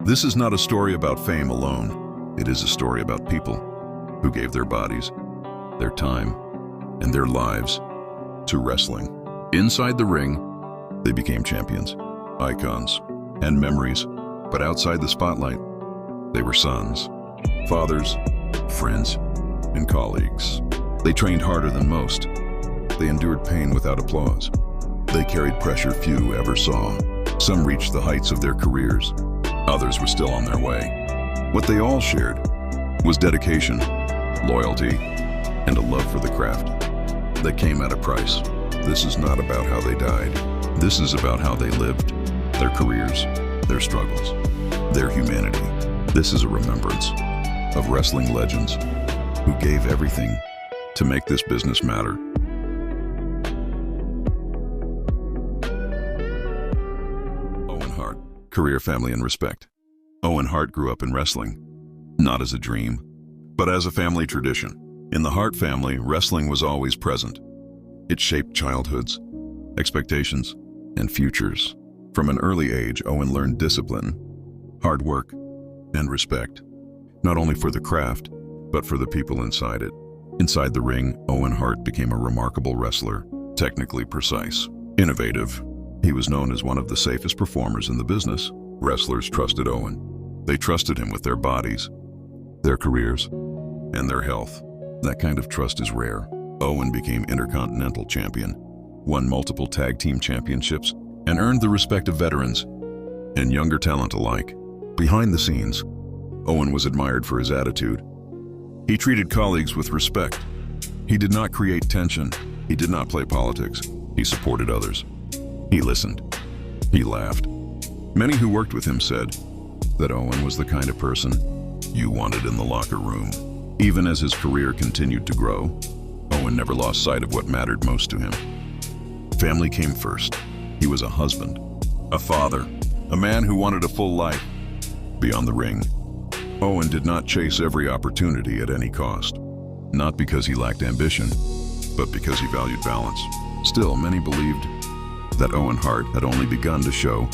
This is not a story about fame alone. It is a story about people who gave their bodies, their time, and their lives to wrestling. Inside the ring, they became champions, icons, and memories. But outside the spotlight, they were sons, fathers, friends, and colleagues. They trained harder than most. They endured pain without applause. They carried pressure few ever saw. Some reached the heights of their careers. Others were still on their way. What they all shared was dedication, loyalty, and a love for the craft that came at a price. This is not about how they died. This is about how they lived, their careers, their struggles, their humanity. This is a remembrance of wrestling legends who gave everything to make this business matter. Owen Hart, career, family, and respect. Owen Hart grew up in wrestling, not as a dream, but as a family tradition. In the Hart family, wrestling was always present. It shaped childhoods, expectations, and futures. From an early age, Owen learned discipline, hard work, and respect, not only for the craft, but for the people inside it. Inside the ring, Owen Hart became a remarkable wrestler, technically precise, innovative. He was known as one of the safest performers in the business. Wrestlers trusted Owen. They trusted him with their bodies, their careers, and their health. That kind of trust is rare. Owen became Intercontinental Champion, won multiple tag team championships, and earned the respect of veterans and younger talent alike. Behind the scenes, Owen was admired for his attitude. He treated colleagues with respect. He did not create tension. He did not play politics. He supported others. He listened. He laughed. Many who worked with him said that Owen was the kind of person you wanted in the locker room. Even as his career continued to grow, Owen never lost sight of what mattered most to him. Family came first. He was a husband, a father, a man who wanted a full life beyond the ring. Owen did not chase every opportunity at any cost, not because he lacked ambition, but because he valued balance. Still, many believed that Owen Hart had only begun to show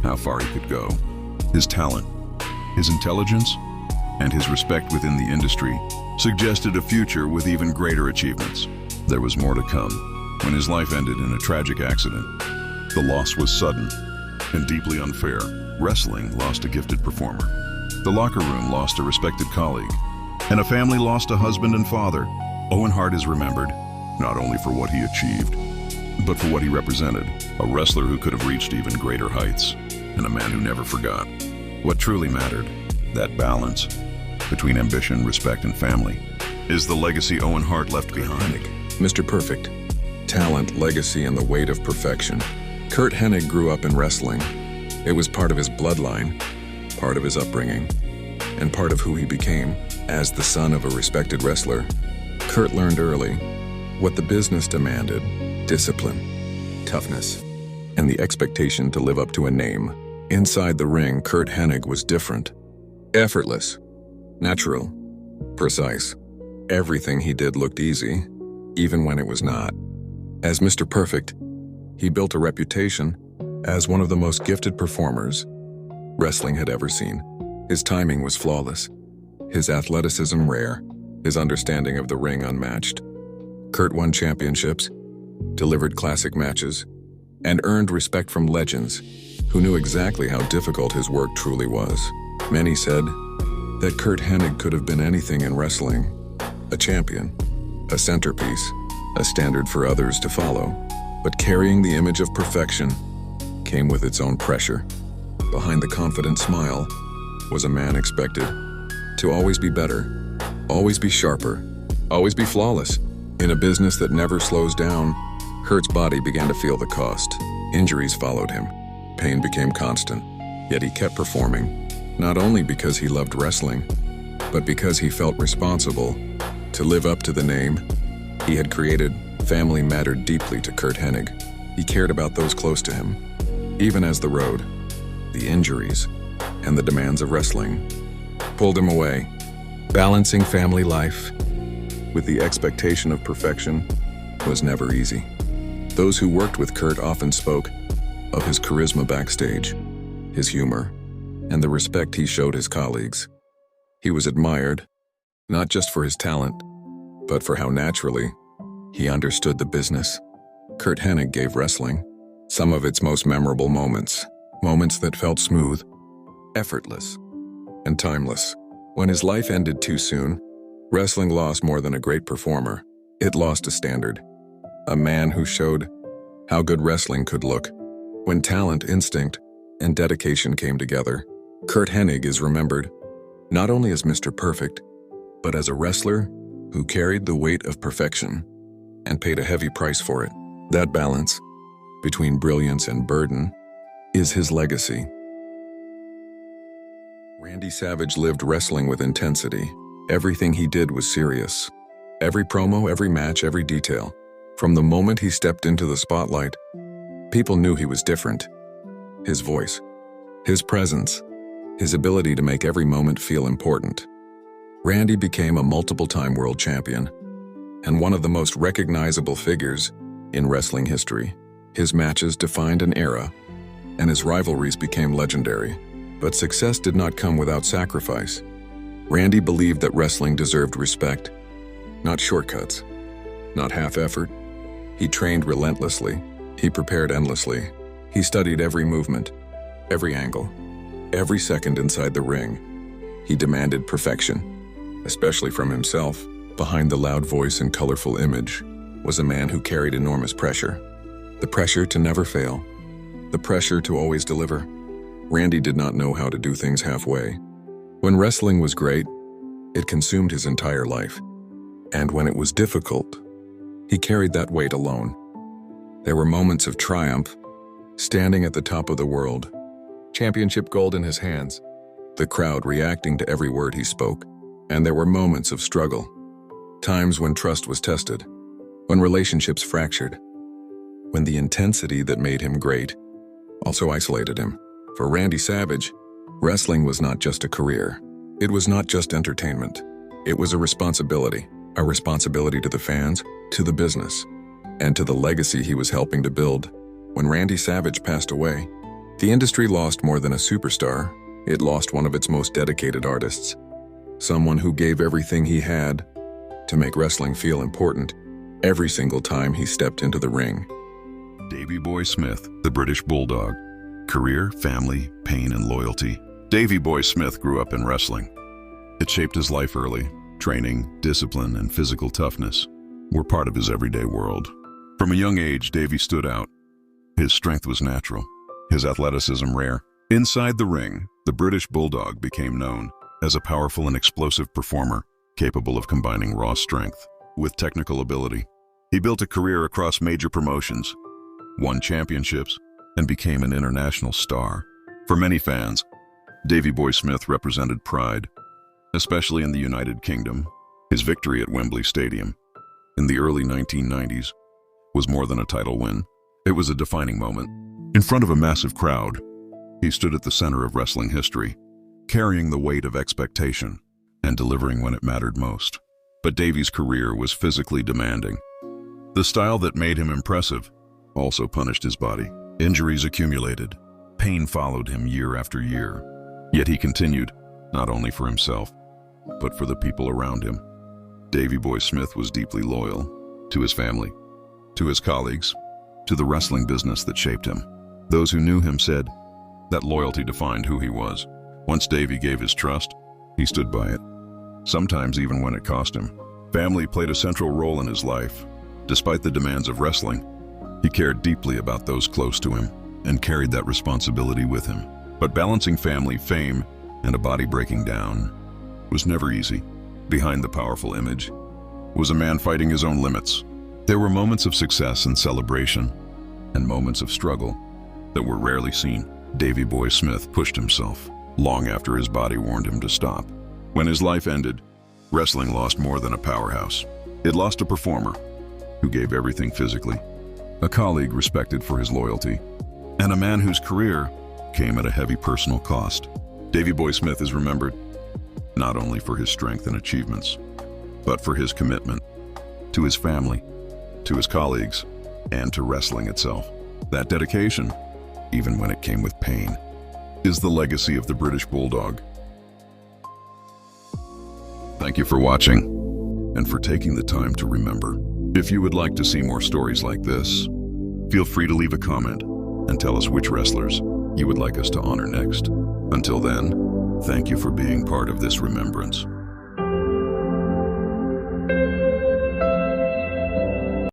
how far he could go. His talent, his intelligence, and his respect within the industry suggested a future with even greater achievements. There was more to come. When his life ended in a tragic accident, the loss was sudden and deeply unfair. Wrestling lost a gifted performer. The locker room lost a respected colleague. And a family lost a husband and father. Owen Hart is remembered not only for what he achieved, but for what he represented. A wrestler who could have reached even greater heights, and a man who never forgot what truly mattered. That balance between ambition, respect, and family is the legacy Owen Hart left behind. Mr. Perfect. Talent, legacy, and the weight of perfection. Curt Hennig grew up in wrestling. It was part of his bloodline, part of his upbringing, and part of who he became. As the son of a respected wrestler, Curt learned early what the business demanded: discipline, toughness, and the expectation to live up to a name. Inside the ring, Curt Hennig was different. Effortless, natural, precise. Everything he did looked easy, even when it was not. As Mr. Perfect, he built a reputation as one of the most gifted performers wrestling had ever seen. His timing was flawless, his athleticism rare, his understanding of the ring unmatched. Curt won championships, delivered classic matches, and earned respect from legends who knew exactly how difficult his work truly was. Many said that Curt Hennig could have been anything in wrestling: a champion, a centerpiece, a standard for others to follow. But carrying the image of perfection came with its own pressure. Behind the confident smile was a man expected to always be better, always be sharper, always be flawless. In a business that never slows down, Curt's body began to feel the cost. Injuries followed him. Pain became constant. Yet he kept performing, not only because he loved wrestling, but because he felt responsible to live up to the name he had created. Family mattered deeply to Curt Hennig. He cared about those close to him, even as the road, the injuries, and the demands of wrestling pulled him away. Balancing family life with the expectation of perfection was never easy. Those who worked with Curt often spoke of his charisma backstage, his humor, and the respect he showed his colleagues. He was admired, not just for his talent, but for how naturally he understood the business. Curt Hennig gave wrestling some of its most memorable moments, moments that felt smooth, effortless, and timeless. When his life ended too soon, wrestling lost more than a great performer. It lost a standard, a man who showed how good wrestling could look when talent, instinct, and dedication came together. Curt Hennig is remembered not only as Mr. Perfect, but as a wrestler who carried the weight of perfection and paid a heavy price for it. That balance between brilliance and burden is his legacy. Randy Savage lived wrestling with intensity. Everything he did was serious. Every promo, every match, every detail. From the moment he stepped into the spotlight, people knew he was different. His voice, his presence, his ability to make every moment feel important. Randy became a multiple-time world champion and one of the most recognizable figures in wrestling history. His matches defined an era, and his rivalries became legendary. But success did not come without sacrifice. Randy believed that wrestling deserved respect, not shortcuts, not half effort. He trained relentlessly. He prepared endlessly. He studied every movement, every angle, every second inside the ring. He demanded perfection, especially from himself. Behind the loud voice and colorful image was a man who carried enormous pressure. The pressure to never fail, the pressure to always deliver. Randy did not know how to do things halfway. When wrestling was great, it consumed his entire life. And when it was difficult, he carried that weight alone. There were moments of triumph, standing at the top of the world, championship gold in his hands, the crowd reacting to every word he spoke. And there were moments of struggle, times when trust was tested, when relationships fractured, when the intensity that made him great also isolated him. For Randy Savage, wrestling was not just a career. It was not just entertainment. It was a responsibility to the fans, to the business, and to the legacy he was helping to build. When Randy Savage passed away, the industry lost more than a superstar. It lost one of its most dedicated artists, someone who gave everything he had to make wrestling feel important every single time he stepped into the ring. Davey Boy Smith, the British Bulldog. Career, family, pain, and loyalty. Davey Boy Smith grew up in wrestling. It shaped his life early. Training, discipline, and physical toughness were part of his everyday world. From a young age, Davey stood out. His strength was natural, his athleticism rare. Inside the ring, the British Bulldog became known as a powerful and explosive performer, capable of combining raw strength with technical ability. He built a career across major promotions, won championships, and became an international star. For many fans, Davey Boy Smith represented pride, especially in the United Kingdom. His victory at Wembley Stadium in the early 1990s was more than a title win. It was a defining moment. In front of a massive crowd, he stood at the center of wrestling history, carrying the weight of expectation and delivering when it mattered most. But Davey's career was physically demanding. The style that made him impressive also punished his body. Injuries accumulated. Pain followed him year after year. Yet he continued, not only for himself, but for the people around him. Davey Boy Smith was deeply loyal to his family, to his colleagues, to the wrestling business that shaped him. Those who knew him said that loyalty defined who he was. Once Davey gave his trust, he stood by it, sometimes even when it cost him. Family played a central role in his life. Despite the demands of wrestling, he cared deeply about those close to him and carried that responsibility with him. But balancing family, fame, and a body breaking down was never easy. Behind the powerful image was a man fighting his own limits. There were moments of success and celebration, and moments of struggle that were rarely seen. Davey Boy Smith pushed himself long after his body warned him to stop. When his life ended, wrestling lost more than a powerhouse. It lost a performer who gave everything physically, a colleague respected for his loyalty, and a man whose career came at a heavy personal cost. Davey Boy Smith is remembered not only for his strength and achievements, but for his commitment to his family, to his colleagues, and to wrestling itself. That dedication, even when it came with pain, is the legacy of the British Bulldog. Thank you for watching and for taking the time to remember. If you would like to see more stories like this, feel free to leave a comment and tell us which wrestlers you would like us to honor next. Until then, thank you for being part of this remembrance.